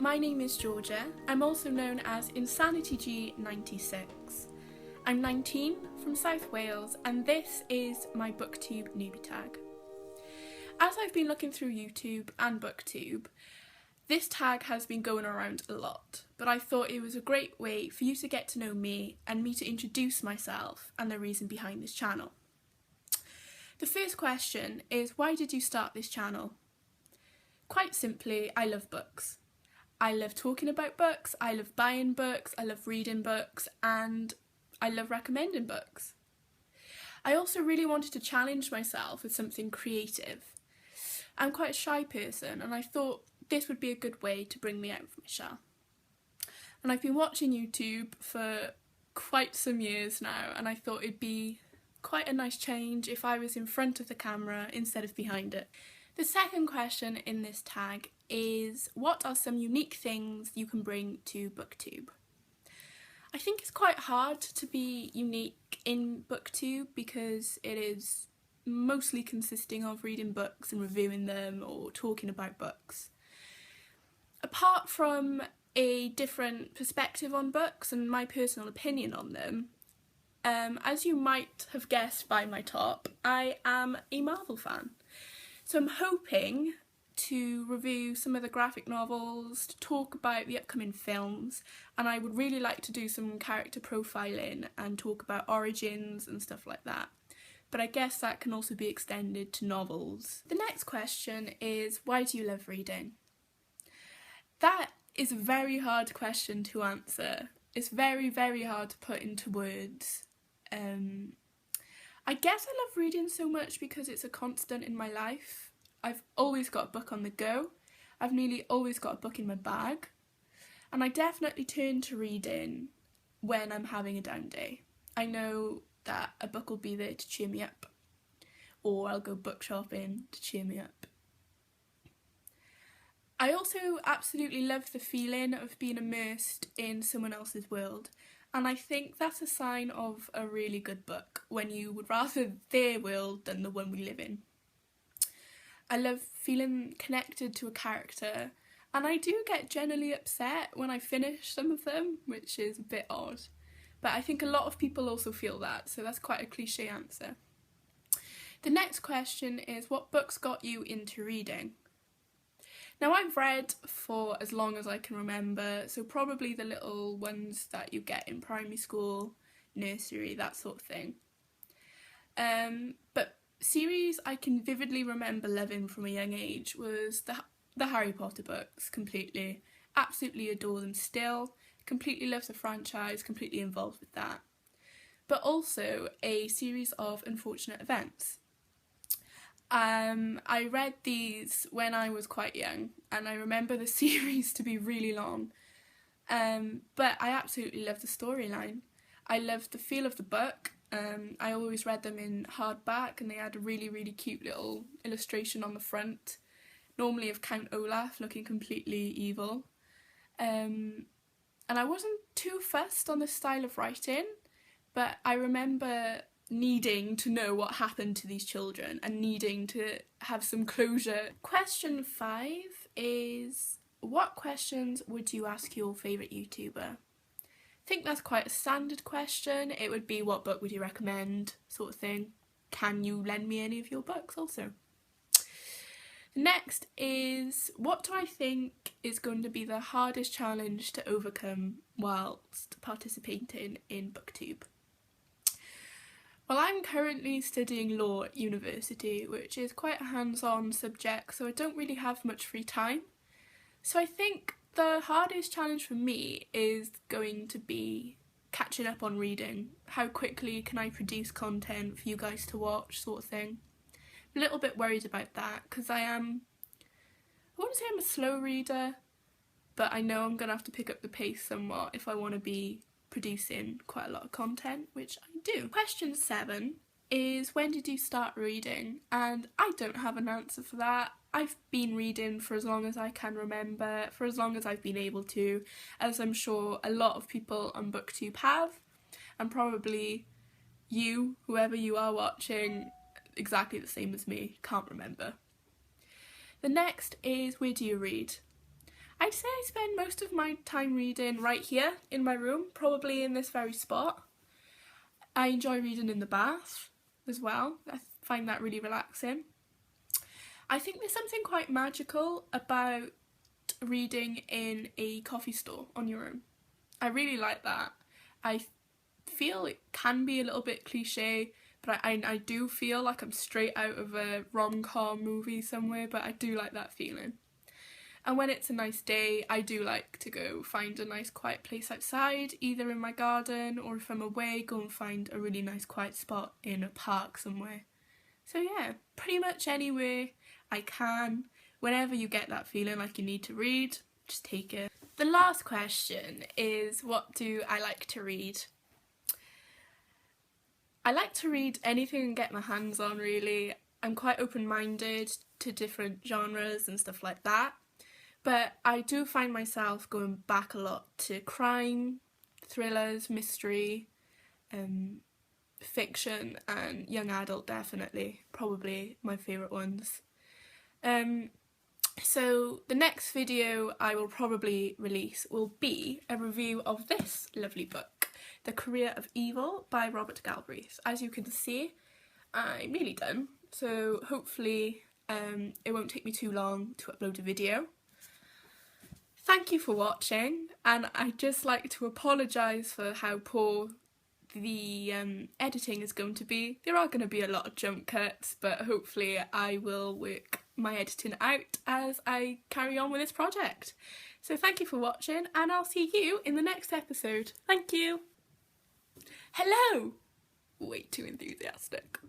my name is Georgia. I'm also known as InsanityG96. I'm 19, from South Wales, and this is my Booktube Newbie Tag. As I've been looking through YouTube and Booktube, this tag has been going around a lot, but I thought it was a great way for you to get to know me and me to introduce myself and the reason behind this channel. The first question is, why did you start this channel? Quite simply, I love books. I love talking about books, I love buying books, I love reading books, and I love recommending books. I also really wanted to challenge myself with something creative. I'm quite a shy person, and I thought this would be a good way to bring me out of my shell. And I've been watching YouTube for quite some years now, and I thought it'd be quite a nice change if I was in front of the camera instead of behind it. The second question in this tag is, what are some unique things you can bring to Booktube? I think it's quite hard to be unique in Booktube because it is mostly consisting of reading books and reviewing them or talking about books. Apart from a different perspective on books and my personal opinion on them, as you might have guessed by my top, I am a Marvel fan. So I'm hoping to review some of the graphic novels, to talk about the upcoming films, and I would really like to do some character profiling and talk about origins and stuff like that. But I guess that can also be extended to novels. The next question is, why do you love reading? That is a very hard question to answer. It's very, very hard to put into words. I guess I love reading so much because it's a constant in my life. I've always got a book on the go. I've nearly always got a book in my bag. And I definitely turn to reading when I'm having a down day. I know that a book will be there to cheer me up. Or I'll go book shopping to cheer me up. I also absolutely love the feeling of being immersed in someone else's world, and I think that's a sign of a really good book, when you would rather their world than the one we live in. I love feeling connected to a character, and I do get generally upset when I finish some of them, which is a bit odd, but I think a lot of people also feel that, so that's quite a cliche answer. The next question is, what books got you into reading? Now, I've read for as long as I can remember, so probably the little ones that you get in primary school, nursery, that sort of thing. But series I can vividly remember loving from a young age was the Harry Potter books, completely. Absolutely adore them still, completely love the franchise, completely involved with that. But also a series of Unfortunate Events. I read these when I was quite young, and I remember the series to be really long, but I absolutely loved the storyline. I loved the feel of the book. I always read them in hardback, and they had a really, really cute little illustration on the front, normally of Count Olaf looking completely evil. And I wasn't too fussed on the style of writing, but I remember needing to know what happened to these children and needing to have some closure. Question 5 is, what questions would you ask your favourite YouTuber? I think that's quite a standard question. It would be, what book would you recommend, sort of thing. Can you lend me any of your books also? The next is, what do I think is going to be the hardest challenge to overcome whilst participating in Booktube? Well, I'm currently studying law at university, which is quite a hands-on subject, so I don't really have much free time. So I think the hardest challenge for me is going to be catching up on reading. How quickly can I produce content for you guys to watch, sort of thing. I'm a little bit worried about that, because I wouldn't say I'm a slow reader, but I know I'm going to have to pick up the pace somewhat if I want to be producing quite a lot of content, which I do. Question 7 is, when did you start reading? And I don't have an answer for that. I've been reading for as long as I can remember, for as long as I've been able to, as I'm sure a lot of people on Booktube have, and probably you, whoever you are watching, exactly the same as me, can't remember. The next is, where do you read? I'd say I spend most of my time reading right here in my room, probably in this very spot. I enjoy reading in the bath as well. I find that really relaxing. I think there's something quite magical about reading in a coffee store on your own. I really like that. I feel it can be a little bit cliche, but I do feel like I'm straight out of a rom-com movie somewhere, but I do like that feeling. And when it's a nice day, I do like to go find a nice quiet place outside, either in my garden, or if I'm away, go and find a really nice quiet spot in a park somewhere. So yeah, pretty much anywhere I can. Whenever you get that feeling like you need to read, just take it. The last question is, what do I like to read? I like to read anything I can get my hands on, really. I'm quite open-minded to different genres and stuff like that. But I do find myself going back a lot to crime, thrillers, mystery, fiction, and young adult, definitely. Probably my favourite ones. So the next video I will probably release will be a review of this lovely book, The Career of Evil by Robert Galbraith. As you can see, I'm nearly done, so hopefully it won't take me too long to upload a video. Thank you for watching, and I'd just like to apologise for how poor the editing is going to be. There are going to be a lot of jump cuts, but hopefully I will work my editing out as I carry on with this project. So thank you for watching, and I'll see you in the next episode. Thank you! Hello! Way too enthusiastic.